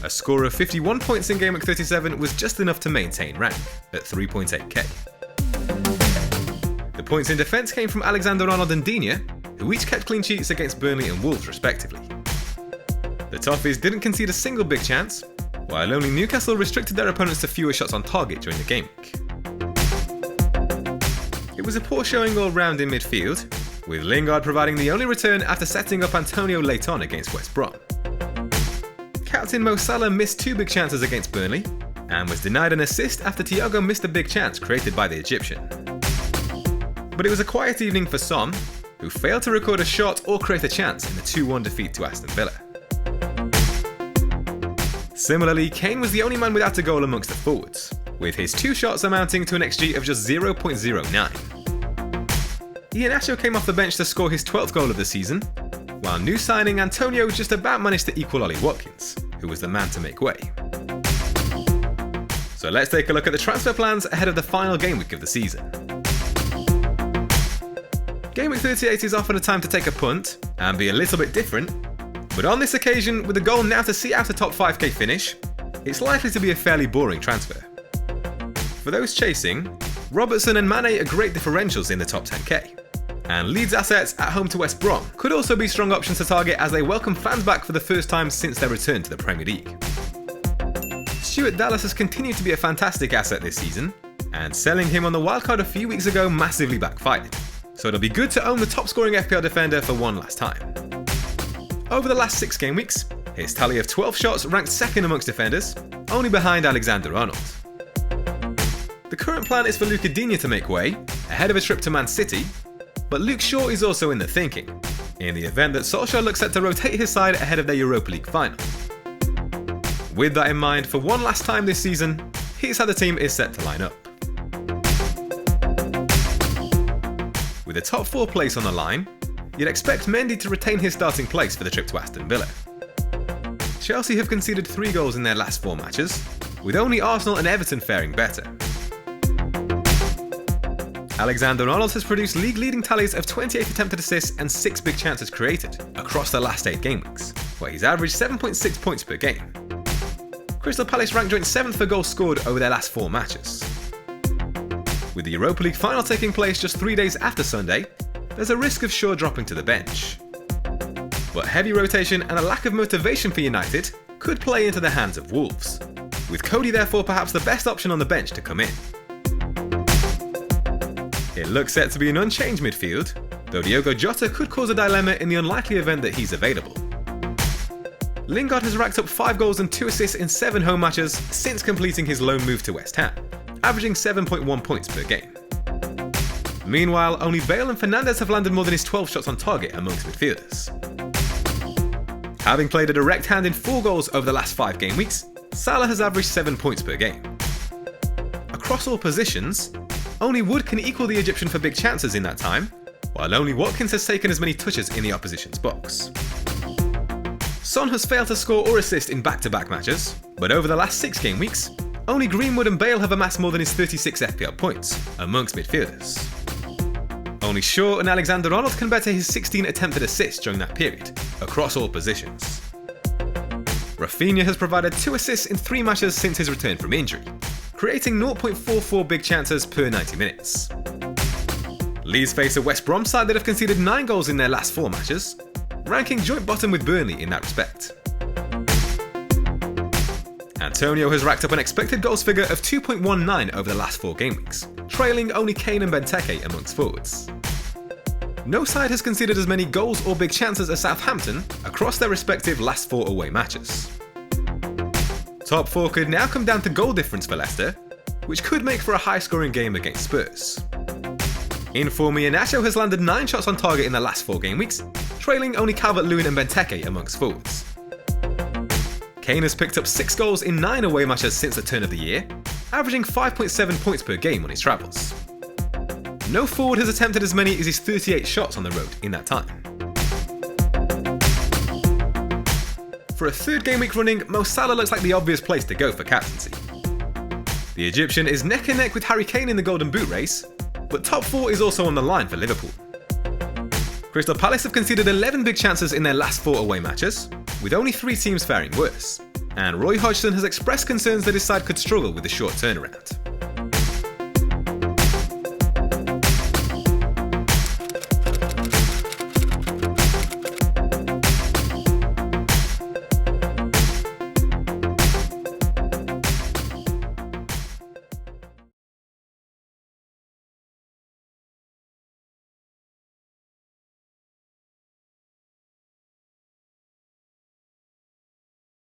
A score of 51 points in Gameweek 37 was just enough to maintain rank, at 3.8k. The points in defence came from Alexander-Arnold and Digne, who each kept clean sheets against Burnley and Wolves respectively. The Toffees didn't concede a single big chance, while only Newcastle restricted their opponents to fewer shots on target during the game week. It was a poor showing all round in midfield, with Lingard providing the only return after setting up Antonio late on against West Brom. Captain Mo Salah missed 2 big chances against Burnley, and was denied an assist after Thiago missed a big chance created by the Egyptian. But it was a quiet evening for Son, who failed to record a shot or create a chance in the 2-1 defeat to Aston Villa. Similarly, Kane was the only man without a goal amongst the forwards, with his 2 shots amounting to an XG of just 0.09. Iheanacho came off the bench to score his 12th goal of the season, while new signing Antonio just about managed to equal Ollie Watkins, who was the man to make way. So let's take a look at the transfer plans ahead of the final game week of the season. Gameweek 38 is often a time to take a punt and be a little bit different, but on this occasion, with the goal now to see out a top 5k finish, it's likely to be a fairly boring transfer. For those chasing, Robertson and Mané are great differentials in the top 10k, and Leeds assets at home to West Brom could also be strong options to target as they welcome fans back for the first time since their return to the Premier League. Stuart Dallas has continued to be a fantastic asset this season, and selling him on the wildcard a few weeks ago massively backfired, so it'll be good to own the top scoring FPL defender for one last time. Over the last 6 game weeks, his tally of 12 shots ranked second amongst defenders, only behind Alexander-Arnold. The current plan is for Luca Digne to make way, ahead of a trip to Man City, but Luke Shaw is also in the thinking, in the event that Solskjaer looks set to rotate his side ahead of their Europa League final. With that in mind, for one last time this season, here's how the team is set to line up. With a top 4 place on the line, you'd expect Mendy to retain his starting place for the trip to Aston Villa. Chelsea have conceded 3 goals in their last 4 matches, with only Arsenal and Everton faring better. Alexander-Arnold has produced league-leading tallies of 28 attempted assists and 6 big chances created across the last 8 game weeks, where he's averaged 7.6 points per game. Crystal Palace ranked joint 7th for goals scored over their last 4 matches. With the Europa League final taking place just 3 days after Sunday, there's a risk of Shaw dropping to the bench. But heavy rotation and a lack of motivation for United could play into the hands of Wolves, with Cody therefore perhaps the best option on the bench to come in. It looks set to be an unchanged midfield, though Diogo Jota could cause a dilemma in the unlikely event that he's available. Lingard has racked up 5 goals and 2 assists in 7 home matches since completing his loan move to West Ham, averaging 7.1 points per game. Meanwhile, only Bale and Fernandes have landed more than his 12 shots on target amongst midfielders. Having played a direct hand in 4 goals over the last 5 game weeks, Salah has averaged 7 points per game. Across all positions, only Wood can equal the Egyptian for big chances in that time, while only Watkins has taken as many touches in the opposition's box. Son has failed to score or assist in back-to-back matches, but over the last 6 game weeks, only Greenwood and Bale have amassed more than his 36 FPL points amongst midfielders. Only Shaw and Alexander-Arnold can better his 16 attempted assists during that period, across all positions. Rafinha has provided 2 assists in 3 matches since his return from injury, creating 0.44 big chances per 90 minutes. Leeds face a West Brom side that have conceded 9 goals in their last 4 matches, ranking joint bottom with Burnley in that respect. Antonio has racked up an expected goals figure of 2.19 over the last 4 game weeks, trailing only Kane and Benteke amongst forwards. No side has conceded as many goals or big chances as Southampton across their respective last 4 away matches. Top 4 could now come down to goal difference for Leicester, which could make for a high-scoring game against Spurs. In form, Iheanacho has landed 9 shots on target in the last 4 game weeks, trailing only Calvert-Lewin and Benteke amongst forwards. Kane has picked up 6 goals in 9 away matches since the turn of the year, averaging 5.7 points per game on his travels. No forward has attempted as many as his 38 shots on the road in that time. For a 3rd game week running, Mo Salah looks like the obvious place to go for captaincy. The Egyptian is neck and neck with Harry Kane in the Golden Boot race, but top 4 is also on the line for Liverpool. Crystal Palace have conceded 11 big chances in their last 4 away matches, with only 3 teams faring worse, and Roy Hodgson has expressed concerns that his side could struggle with the short turnaround.